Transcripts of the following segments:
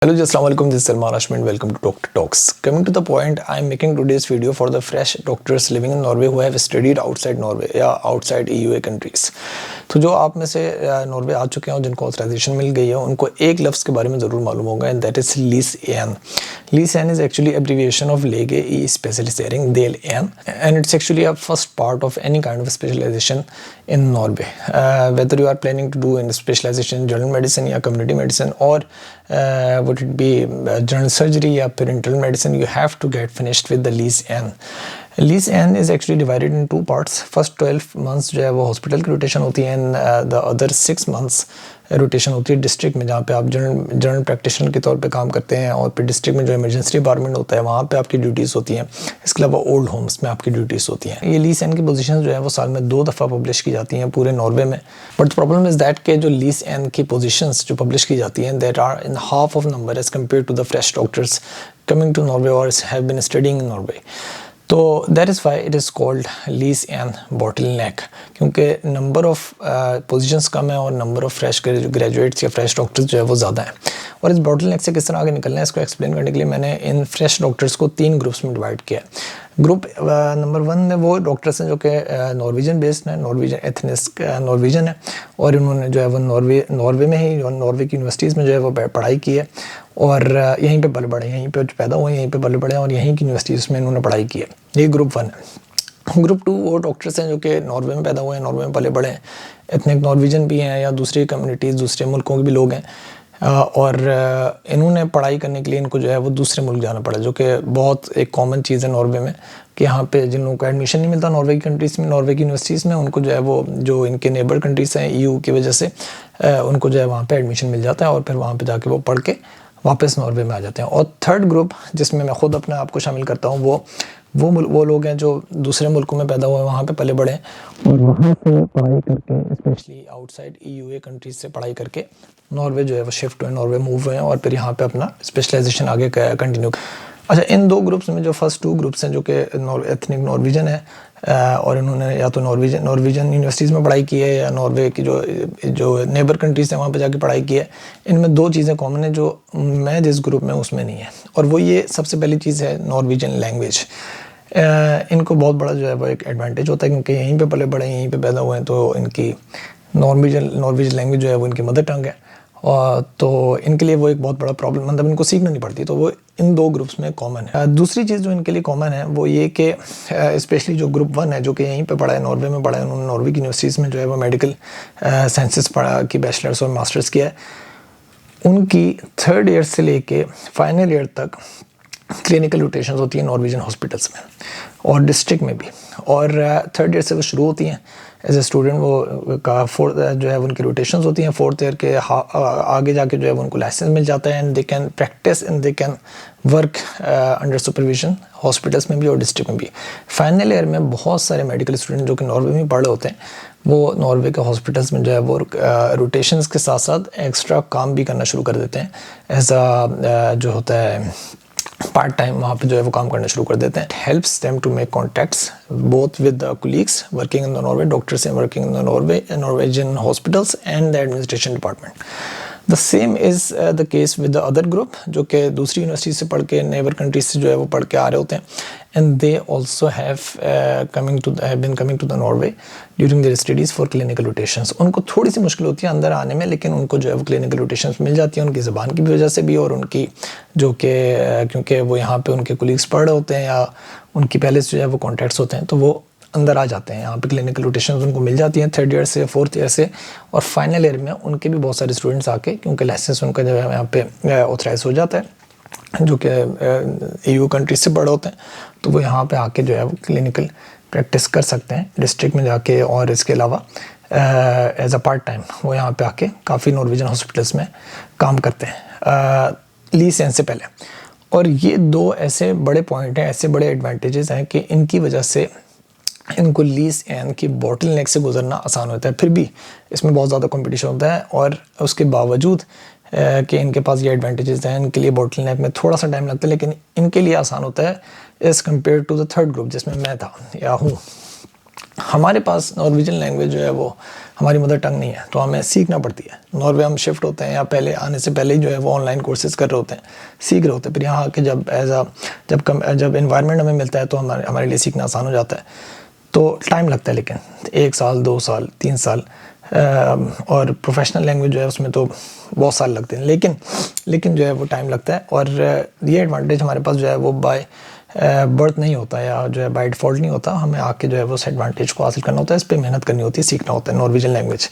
Hello, Assalamu alaikum. This is Salman Ashmin. Welcome to Doctor Talks. Coming to the point, I am making today's video for the fresh doctors living in Norway who have studied outside Norway या outside EUA countries. तो जो आप में से Norway आ चुके हैं और जिनको ऑथराइजेशन मिल गई है उनको एक लफ्ज़ के बारे में ज़रूर मालूम होगा and that is lease N. Lease N is actually abbreviation of Lege i Specialisering Del N, and it's actually a first part of any kind of specialization in Norway. Whether you are planning to do in specialization in general medicine or community medicine, or would it be general surgery or internal medicine, you have to get finished with the Lease N. Lease N is actually divided in two parts. First 12 months जो है वो hospital की rotation होती है and the other 6 months rotation होती है district में, जहाँ पे आप जनरल प्रैक्टिशनर के तौर पे काम करते हैं, और फिर डिस्ट्रिक्ट में जो इमरजेंसी डिपार्टमेंट होता है वहाँ पे आपकी ड्यूटीज़ होती हैं. इसके अलावा ओल्ड होम्स में आपकी ड्यूटीज़ होती हैं. ये लीस एन की पोजीशन जो है वो साल में 2 दफ़ा पब्लिश की जाती हैं पूरे नॉर्वे में. But the problem is that के जो लीस एन की पोजीशंस जो पब्लिश की जाती हैं that are in half of number as compare to the fresh doctors coming to Norway और have been studying in Norway. तो that is why it is called लीस एन बॉटल नेक, क्योंकि नंबर ऑफ़ पोजीशंस कम है और number of fresh graduates या fresh doctors जो है वो ज़्यादा है. और इस बॉटल नेक से किस तरह आगे निकलना है इसको एक्सप्लेन करने के लिए मैंने इन फ्रेश डॉक्टर्स को 3 ग्रुप्स में डिवाइड किया. ग्रुप नंबर 1 में वो डॉक्टर्स हैं जो कि नॉर्वेजन बेस्ड हैं, नॉर्वेजन एथनिक नॉर्वेजन है, और इन्होंने जो है वो नॉर्वे में ही नॉर्वे की यूनिवर्सिटीज़ में जो है वो पढ़ाई की है और यहीं पे पले बढ़े, यहीं पे पैदा हुए, यहीं पे पले बढ़े और यहीं की यूनिवर्सिटीज़ में इन्होंने पढ़ाई की है. ये ग्रुप 1 है. ग्रुप 2 वो डॉक्टर्स हैं जो कि नॉर्वे में पैदा हुए हैं, नॉर्वे में पले बढ़े हैं, एथनिक नॉर्वेजन भी हैं या दूसरी कम्युनिटीज़ दूसरे मुल्कों के भी लोग हैं, और इन्होंने पढ़ाई करने के लिए इनको जो है वो दूसरे मुल्क जाना पड़ा, जो कि बहुत एक कॉमन चीज़ है नॉर्वे में कि यहाँ पे जिन लोगों को एडमिशन नहीं मिलता नॉर्वे की कंट्रीज़ में, नॉर्वे की यूनिवर्सिटीज़ में, उनको जो है वो जो इनके नेबर कंट्रीज़ हैं ईयू की वजह से उनको जो है वहाँ पे एडमिशन मिल जाता है और फिर वहाँ पे जाके वो पढ़ के वापस नॉर्वे में आ जाते हैं. और थर्ड ग्रुप जिसमें मैं ख़ुद अपने आप को शामिल करता हूँ वो लोग हैं जो दूसरे मुल्कों में पैदा हुए, वहाँ पे पले बढ़े और वहाँ से पढ़ाई करके स्पेशली आउटसाइड ईयूए कंट्रीज से पढ़ाई करके नॉर्वे जो है वो शिफ्ट हुए, नॉर्वे मूव हुए हैं और फिर यहाँ पे अपना स्पेशलाइजेशन आगे कंटिन्यू. अच्छा, इन 2 ग्रुप्स में जो फर्स्ट 2 ग्रुप्स हैं जो कि एथनिक नॉर्वेजन है और इन्होंने या तो नॉर्वेजन यूनिवर्सिटीज़ में पढ़ाई की है या नॉर्वे की जो नेबर कंट्रीज़ हैं वहाँ पे जाके पढ़ाई की है. इनमें 2 चीज़ें कॉमन है जो मैं जिस ग्रुप में उसमें नहीं है, और वो ये सबसे पहली चीज़ है नॉर्वेजन लैंग्वेज. इनको बहुत बड़ा जो है वो एक एडवांटेज होता है क्योंकि यहीं पे पले बड़े यहीं पे पैदा हुए हैं, तो इनकी नॉर्वेजन लैंग्वेज जो है वो इनकी मदर टंग है, और तो इनके लिए वो एक बहुत बड़ा प्रॉब्लम, मतलब इनको सीखना नहीं पड़ती, तो वो इन 2 ग्रुप्स में कॉमन है. दूसरी चीज़ जो इनके लिए कॉमन है वो ये कि स्पेशली जो ग्रुप 1 है जो कि यहीं पे पढ़ा है, नॉर्वे में पढ़ा है, उन्होंने नॉर्वे की यूनिवर्सिटीज़ में जो है वो मेडिकल साइंसेस पढ़ा की बैचलर्स और मास्टर्स किया है, उनकी 3rd ईयर से लेके फाइनल ईयर तक क्लिनिकल रोटेशन होती है नॉर्वेजन हॉस्पिटल्स में और डिस्ट्रिक्ट में भी, और 3rd ईयर से वो शुरू होती हैं एज ए स्टूडेंट. वो का 4th जो है उनकी रोटेशंस होती हैं. 4th ईयर के आगे जाके जो है उनको लाइसेंस मिल जाता है and they can practice and they can work under supervision hospitals में भी और डिस्ट्रिक्ट में भी. फाइनल ईयर में बहुत सारे मेडिकल स्टूडेंट जो कि नॉर्वे में पढ़ रहे होते हैं वो नॉर्वे के हॉस्पिटल्स में जो है वो रोटेशंस के साथ साथ एक्स्ट्रा काम भी करना शुरू कर देते हैं एज अ जो होता है पार्ट टाइम, वहाँ पे जो है वो काम करना शुरू कर देते हैं. Helps them to make contacts both with the colleagues working in the Norway, doctors हैं working in the Norwegian hospitals and the administration department. The same is the case with the other group जो कि दूसरी university से पढ़ के neighbour countries से जो है वो पढ़ के आ रहे होते हैं, and they also have been coming to the Norway during their studies for clinical rotations. उनको थोड़ी सी मुश्किल होती है अंदर आने में, लेकिन उनको जो है वो क्लिनिकल रोटेशंस मिल जाती है उनकी ज़बान की वजह से भी, और उनकी जो कि क्योंकि वो यहाँ पे उनके कोलीग्स पढ़ रहे होते हैं या उनकी पहले से जो है वो कॉन्टैक्ट्स होते हैं, तो वो अंदर आ जाते हैं. यहाँ पे क्लिनिकल रोटेशंस उनको मिल जाती हैं 3rd ईयर से 4th ईयर से, और फाइनल ईयर में उनके भी बहुत सारे स्टूडेंट्स आके क्योंकि लाइसेंस उनका जो है यहाँ पे ऑथराइज हो जाता है जो कि EU कंट्रीज से पढ़े होते हैं, तो वो यहाँ पे आके जो है वो क्लिनिकल प्रैक्टिस कर सकते हैं डिस्ट्रिक्ट में जाके, और इसके अलावा एज अ पार्ट टाइम वो यहाँ पे आके काफ़ी नॉर्वेजन हॉस्पिटल्स में काम करते हैं लीस एन से पहले. और ये 2 ऐसे बड़े पॉइंट हैं, ऐसे बड़े एडवांटेजेस हैं कि इनकी वजह से इनको लीस एन की बॉटल नेक से गुजरना आसान होता है. फिर भी इसमें बहुत ज़्यादा कंपटीशन होता है, और उसके बावजूद कि इनके पास ये एडवांटेजेस हैं, इनके लिए बॉटल नेक में थोड़ा सा टाइम लगता है, लेकिन इनके लिए आसान होता है as compare to the 3rd group जिसमें मैं था या हूँ. ہمارے پاس نارویجن لینگویج جو ہے وہ ہماری مدر ٹنگ نہیں ہے، تو ہمیں سیکھنا پڑتی ہے. ناروے ہم شفٹ ہوتے ہیں یا پہلے آنے سے پہلے ہی جو ہے وہ آن لائن کورسز کر رہے ہوتے ہیں، سیکھ رہے ہوتے ہیں. پھر یہاں آ کے جب انوائرمنٹ ہمیں ملتا ہے تو ہمارے لیے سیکھنا آسان ہو جاتا ہے. تو ٹائم لگتا ہے، لیکن 1 سال 2 سال 3 سال، اور پروفیشنل لینگویج جو ہے اس میں تو بہت سال لگتے ہیں، لیکن جو ہے وہ ٹائم لگتا ہے. اور یہ ایڈوانٹیج ہمارے پاس جو ہے وہ بائی برتھ نہیں ہوتا یا جو ہے بائی ڈیفالٹ نہیں ہوتا. ہمیں آ کے جو ہے وہ اس ایڈوانٹیج کو حاصل کرنا ہوتا ہے، اس پہ محنت کرنی ہوتی ہے، سیکھنا ہوتا ہے نارویجن لینگویج.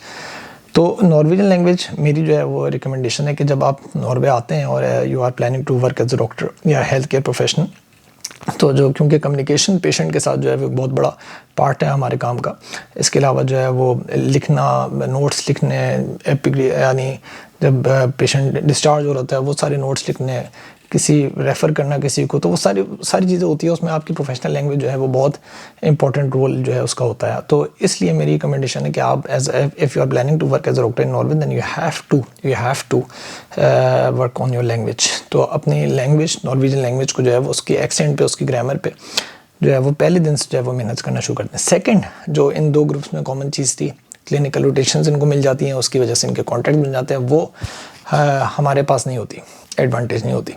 تو نارویجن لینگویج میری جو ہے وہ ریکمنڈیشن ہے کہ جب آپ ناروے آتے ہیں اور you are planning to work as a doctor یا ہیلتھ کیئر پروفیشنل، تو جو کیونکہ کمیونیکیشن پیشنٹ کے ساتھ جو ہے وہ بہت بڑا پارٹ ہے ہمارے کام کا. اس کے علاوہ جو ہے وہ لکھنا، نوٹس لکھنے، یعنی جب پیشنٹ ڈسچارج ہو رہا ہے وہ سارے نوٹس لکھنے، کسی ریفر کرنا کسی کو، تو وہ ساری چیزیں ہوتی ہیں. اس میں آپ کی پروفیشنل لینگویج جو ہے وہ بہت امپورٹنٹ رول جو ہے اس کا ہوتا ہے. تو اس لیے میری ریکمنڈیشن ہے کہ آپ if you are planning to work as a doctor in Norway then you have to work on your language. تو اپنی لینگویج، نارویجن لینگویج کو جو ہے وہ اس کی ایکسینٹ پہ، اس کی گرامر پہ جو ہے وہ پہلے دن سے جو ہے وہ محنت کرنا شروع کرتے ہیں. سیکنڈ، جو ان 2 گروپس میں کامن چیز تھی، کلینکل روٹیشنز ان کو مل جاتی ہیں، اس کی وجہ سے ان کے کانٹیکٹ بن جاتے ہیں، وہ ہمارے پاس نہیں ہوتی، ایڈوانٹیج نہیں ہوتی.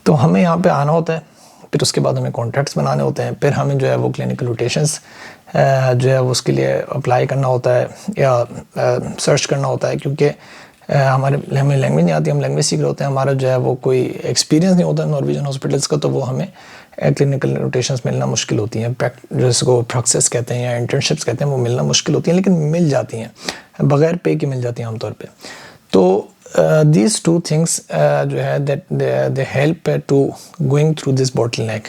تو ہمیں یہاں پہ آنا ہوتا ہے، پھر اس کے بعد ہمیں کانٹیکٹس بنانے ہوتے ہیں، پھر ہمیں جو ہے وہ کلینکل روٹیشنز جو ہے وہ اس کے لیے اپلائی کرنا ہوتا ہے یا سرچ کرنا ہوتا ہے. کیونکہ ہمیں لینگویج نہیں آتی، ہم لینگویج سیکھ رہے ہوتے ہیں، ہمارا جو ہے وہ کوئی ایکسپیرینس نہیں ہوتا نارویجن ہاسپٹلس کا، تو وہ ہمیں کلینکل روٹیشنز ملنا مشکل ہوتی ہیں. جس کو پریکسس کہتے ہیں یا انٹرنشپس کہتے ہیں، وہ ملنا مشکل ہوتی ہیں، لیکن مل جاتی ہیں، بغیر پے کے مل جاتی ہیں عام طور پہ. تو دیز 2 تھنگس جو ہے they help to going through this bottleneck.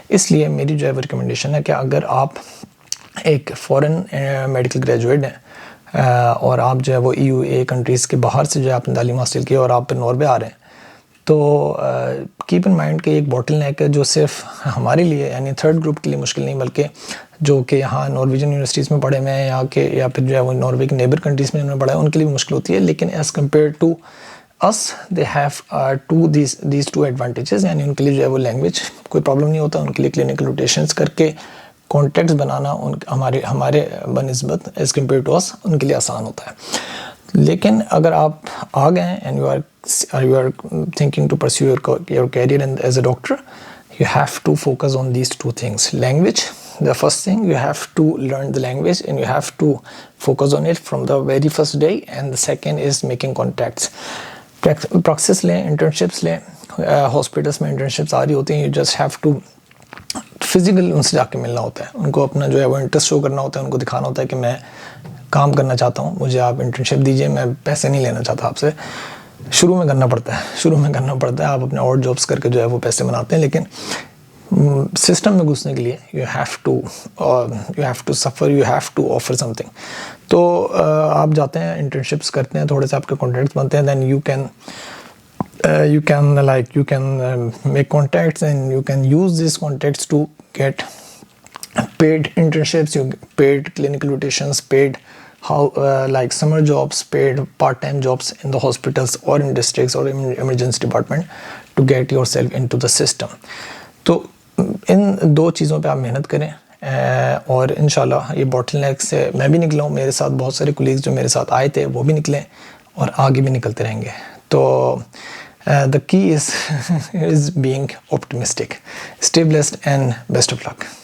اس لیے میری جو ہے وہ ریکمنڈیشن ہے کہ اگر آپ ایک فورن میڈیکل گریجویٹ ہیں اور آپ جو ہے وہ EU کنٹریز کے باہر سے جو ہے آپ نے تعلیم حاصل کی اور آپ ناروے آ رہے ہیں، تو کیپ ان مائنڈ کہ ایک باٹل نیک ہے جو صرف ہمارے لیے یعنی 3rd گروپ کے لیے مشکل نہیں، بلکہ جو کہ یہاں نارویجن یونیورسٹیز میں پڑھے ہوئے ہیں یا پھر جو ہے وہ ناروے کے نیبر کنٹریز میں انہوں نے پڑھا ہے، ان کے لیے بھی مشکل ہوتی ہے. لیکن as compare to us they have these 2 advantages. یعنی ان کے لیے جو ہے وہ لینگویج کوئی پرابلم نہیں ہوتا، ان کے لیے کلینکل روٹیشنز کر کے کانٹیکٹس بنانا ہمارے بنسبت ایز کمپیئر ٹو us ان کے لیے آسان ہوتا ہے. لیکن اگر آپ آ گئے ہیں and you are thinking to pursue your career as a doctor, you have to focus on these 2 things. Language, the first thing, you have to learn the language and you have to focus on it from the very first day. And the second is making contacts. Praxis لیں، internships لیں، hospitals میں internships آ رہی ہوتی ہیں. You just have to physical ان سے جا کے ملنا ہوتا ہے، ان کو اپنا جو ہے وہ انٹرسٹ شو کرنا ہوتا ہے، ان کو دکھانا ہوتا ہے کہ میں کام کرنا چاہتا ہوں، مجھے آپ انٹرنشپ دیجیے، میں پیسے نہیں لینا چاہتا آپ سے. شروع میں کرنا پڑتا ہے، آپ اپنے اور جابس کر کے جو ہے وہ پیسے بناتے ہیں، لیکن سسٹم میں گھسنے کے لیے you have to suffer, you have to offer something. تو آپ جاتے ہیں، انٹرنشپس کرتے ہیں، تھوڑے سے آپ کے کانٹیکٹس بنتے ہیں، then you can make contacts and you can use these contacts to get paid internships, paid clinical rotations, paid like summer jobs, paid part-time jobs in the hospitals or in districts or in emergency department to get yourself into the system. تو ان 2 چیزوں پہ آپ محنت کریں اور انشاءاللہ یہ bottle نیک سے میں بھی نکلا ہوں، میرے ساتھ بہت سارے کولیگز جو میرے ساتھ آئے تھے وہ بھی نکلے اور آگے بھی نکلتے رہیں گے. تو the key is being optimistic. Stay blessed and best of luck.